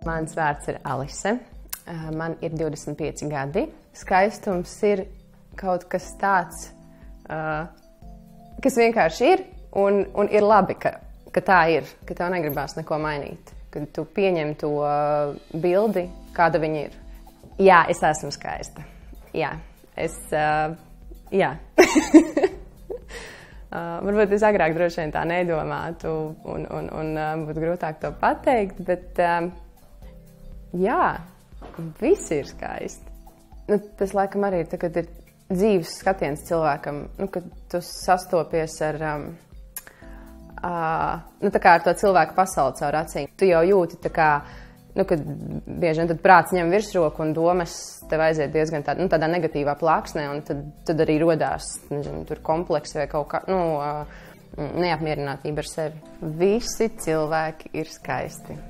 Mans vārds ir Alise. Man ir 25 gadi. Skaistums ir kaut kas tāds, kas vienkārši ir, un ir labi, ka tā ir, ka tev negribās neko mainīt, kad tu pieņem to bildi, kāda viņa ir. Jā, es esmu skaista. Jā, jā. Varbūt es agrāk droši vien tā nedomātu, un būtu grūtāk to pateikt, bet jā, visi ir skaisti. Nu, tas laikam arī ir, kad ir dzīves skatiens cilvēkam, nu, kad tu sastopies ar, tā kā ar to cilvēku pasauli caur acīm. Tu jau jūti tā kā, nu, kad bieži vien tad prāts ņem virsroku un domas tev aiziet diezgan tādā negatīvā plāksnē, un tad arī rodās, nezinu, tur kompleksi vai kaut kā, neapmierinātība ar sevi. Visi cilvēki ir skaisti.